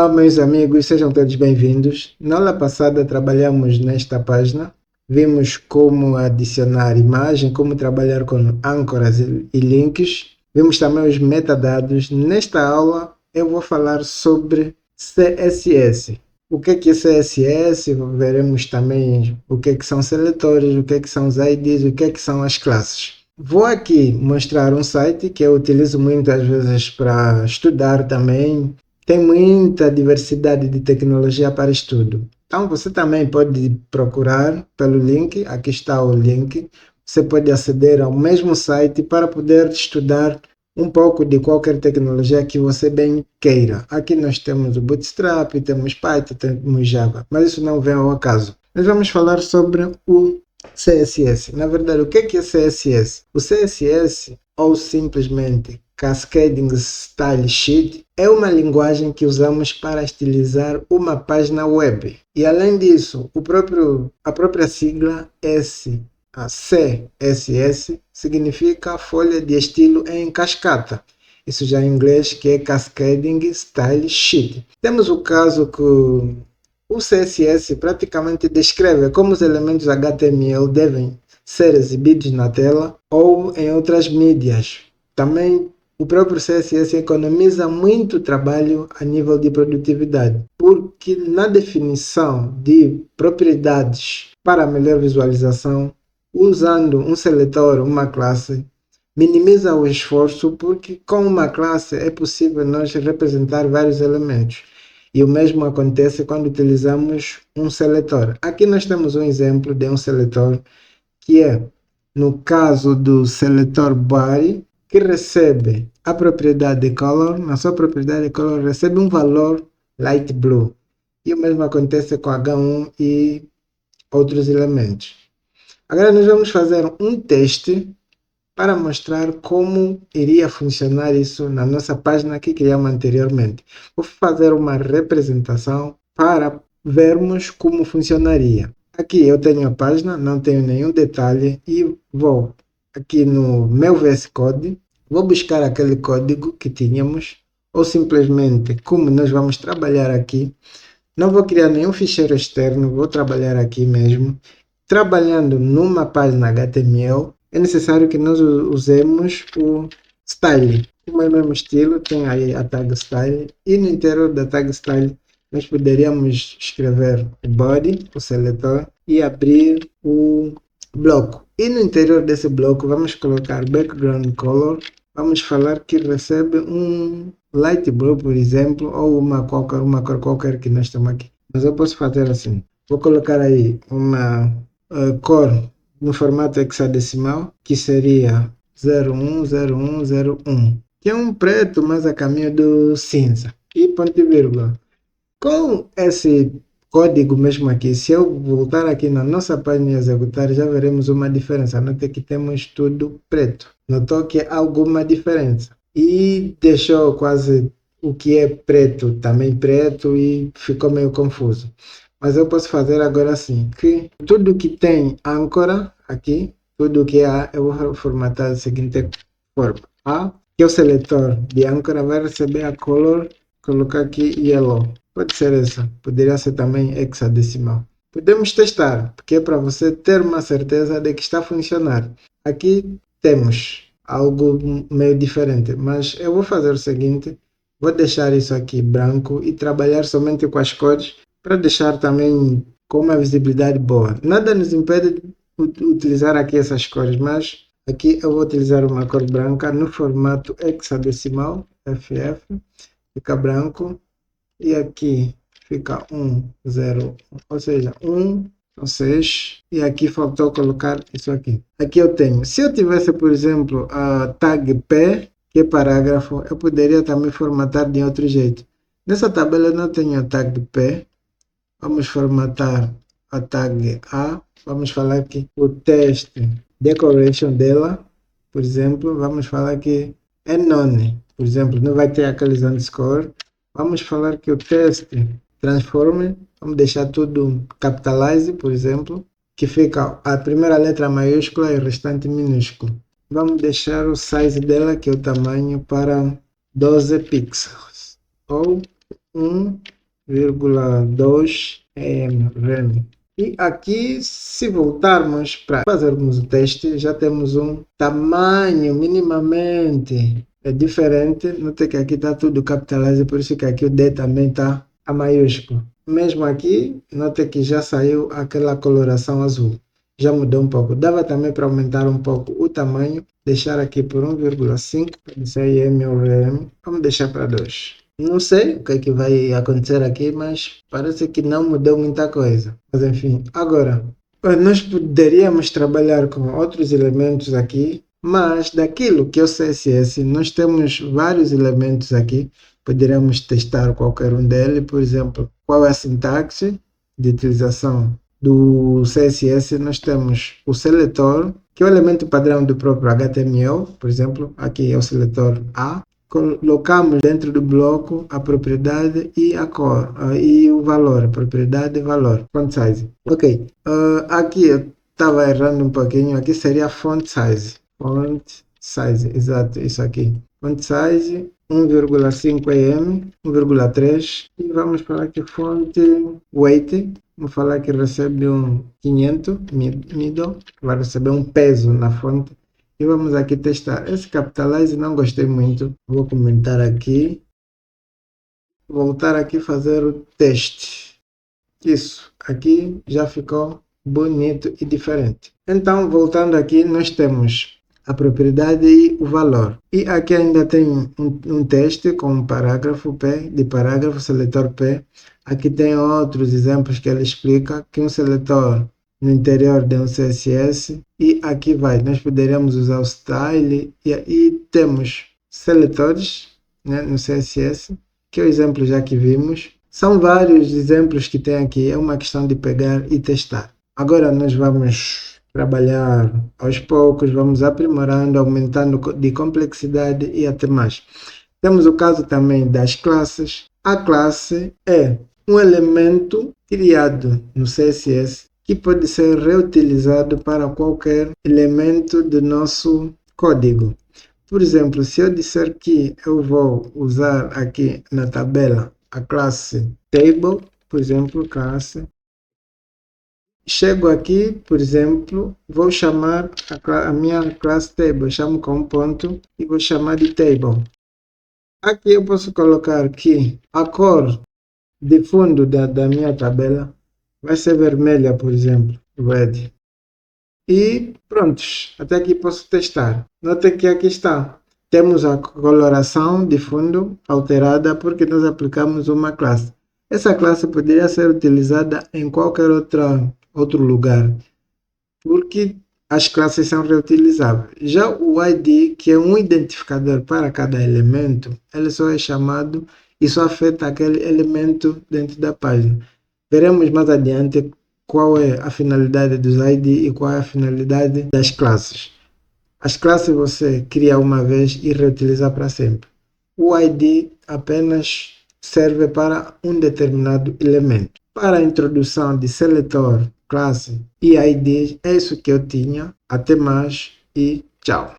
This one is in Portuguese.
Olá, meus amigos, sejam todos bem-vindos. Na aula passada trabalhamos nesta página, vimos como adicionar imagem, como trabalhar com âncoras e links, vimos também os metadados. Nesta aula eu vou falar sobre CSS. O que é CSS? Veremos também o que são seletores, o que são os IDs, o que são as classes. Vou aqui mostrar um site que eu utilizo muitas vezes para estudar também. Tem muita diversidade de tecnologia para estudo. Então você também pode procurar pelo link, aqui está o link. Você pode aceder ao mesmo site para poder estudar um pouco de qualquer tecnologia que você bem queira. Aqui nós temos o Bootstrap, temos Python, temos Java, mas isso não vem ao acaso. Nós vamos falar sobre o CSS. Na verdade, o que é CSS? O CSS, ou simplesmente Cascading Style Sheet, é uma linguagem que usamos para estilizar uma página web. E além disso, a própria sigla CSS significa folha de estilo em cascata. Isso já em inglês, que é Cascading Style Sheet. Temos o caso que o CSS praticamente descreve como os elementos HTML devem ser exibidos na tela ou em outras mídias. Também o próprio CSS economiza muito trabalho a nível de produtividade, porque na definição de propriedades para melhor visualização, usando um seletor, uma classe, minimiza o esforço, porque com uma classe é possível nós representar vários elementos. E o mesmo acontece quando utilizamos um seletor. Aqui nós temos um exemplo de um seletor que é, no caso do seletor body, que recebe a propriedade color, na sua propriedade color recebe um valor light blue. E o mesmo acontece com H1 e outros elementos. Agora nós vamos fazer um teste para mostrar como iria funcionar isso na nossa página que criamos anteriormente. Vou fazer uma representação para vermos como funcionaria. Aqui eu tenho a página, não tenho nenhum detalhe e vou aqui no meu VS Code, vou buscar aquele código que tínhamos ou simplesmente como nós vamos trabalhar aqui. Não vou criar nenhum ficheiro externo, vou trabalhar aqui mesmo. Trabalhando numa página HTML, é necessário que nós usemos o style. O mesmo estilo, tem aí a tag style, e no interior da tag style nós poderíamos escrever o body, o seletor, e abrir o bloco. E no interior desse bloco vamos colocar background color, vamos falar que recebe um light blue, por exemplo, ou uma cor qualquer que nós temos aqui. Mas eu posso fazer assim, vou colocar aí uma cor no formato hexadecimal, que seria 010101, que é um preto, mas a caminho do cinza, e ponto e vírgula. Com esse código mesmo aqui, se eu voltar aqui na nossa página e executar, já veremos uma diferença. Note que temos tudo preto. Notou que há alguma diferença. E deixou quase o que é preto também preto e ficou meio confuso. Mas eu posso fazer agora assim, que tudo que tem âncora aqui, tudo que há, eu vou formatar da seguinte forma. A, que é o seletor de âncora, vai receber a color, colocar aqui yellow. Pode ser essa, poderia ser também hexadecimal. Podemos testar, porque é para você ter uma certeza de que está a funcionar. Aqui temos algo meio diferente, mas eu vou fazer o seguinte, vou deixar isso aqui branco e trabalhar somente com as cores, para deixar também com uma visibilidade boa. Nada nos impede de utilizar aqui essas cores, mas aqui eu vou utilizar uma cor branca no formato hexadecimal, FF, fica branco, e aqui fica 1, 0, ou seja, 1, 6, e aqui faltou colocar isso aqui. Aqui eu tenho, se eu tivesse, por exemplo, a tag P, que é parágrafo, eu poderia também formatar de outro jeito. Nessa tabela eu não tenho a tag P, vamos formatar a tag A, vamos falar que o text decoration dela, por exemplo, vamos falar que é none, por exemplo, não vai ter aqueles underscore. Vamos falar que o text transform, vamos deixar tudo capitalize, por exemplo, que fica a primeira letra maiúscula e o restante minúsculo. Vamos deixar o size dela, que é o tamanho, para 12 pixels, ou 1,2 rem. E aqui, se voltarmos para fazermos o teste, já temos um tamanho minimamente diferente. Note que aqui está tudo capitalizado, por isso que aqui o D também está a maiúsculo. Mesmo aqui, note que já saiu aquela coloração azul. Já mudou um pouco. Dava também para aumentar um pouco o tamanho, deixar aqui por 1,5, isso aí é meu RM. Vamos deixar para 2. Não sei o que é que vai acontecer aqui, mas parece que não mudou muita coisa. Mas enfim, agora, nós poderíamos trabalhar com outros elementos aqui, mas daquilo que é o CSS, nós temos vários elementos aqui. Poderíamos testar qualquer um deles, por exemplo, qual é a sintaxe de utilização do CSS. Nós temos o seletor, que é o elemento padrão do próprio HTML, por exemplo, aqui é o seletor A. Colocamos dentro do bloco a propriedade e a cor, e o valor, a propriedade e valor, font size. Ok, aqui eu estava errando um pouquinho, aqui seria font size, exato, isso aqui. Font size 1,5 em 1,3 e vamos falar que font weight, vamos falar que recebe um 500 middle, vai receber um peso na fonte. E vamos aqui testar. Esse capitalize não gostei muito. Vou comentar aqui. Voltar aqui fazer o teste. Isso. Aqui já ficou bonito e diferente. Então, voltando aqui, nós temos a propriedade e o valor. E aqui ainda tem um teste com um parágrafo P, de parágrafo, seletor P. Aqui tem outros exemplos que ele explica que um seletor no interior de um CSS e aqui vai, nós poderíamos usar o style e temos seletores, né, no CSS, que é o exemplo já que vimos. São vários exemplos que tem aqui, é uma questão de pegar e testar. Agora nós vamos trabalhar aos poucos, vamos aprimorando, aumentando de complexidade e até mais. Temos o caso também das classes. A classe é um elemento criado no CSS que pode ser reutilizado para qualquer elemento do nosso código. Por exemplo, se eu disser que eu vou usar aqui na tabela a classe table, por exemplo, classe, chego aqui, por exemplo, vou chamar a minha classe table, chamo com um ponto e vou chamar de table. Aqui eu posso colocar que a cor de fundo da minha tabela vai ser vermelha, por exemplo, red. E prontos, até aqui posso testar. Nota que aqui está. Temos a coloração de fundo alterada porque nós aplicamos uma classe. Essa classe poderia ser utilizada em qualquer outro lugar, porque as classes são reutilizáveis. Já o ID, que é um identificador para cada elemento, ele só é chamado e só afeta aquele elemento dentro da página. Veremos mais adiante qual é a finalidade dos ID e qual é a finalidade das classes. As classes você cria uma vez e reutiliza para sempre. O ID apenas serve para um determinado elemento. Para a introdução de seletor, classe e ID, é isso que eu tinha. Até mais e tchau.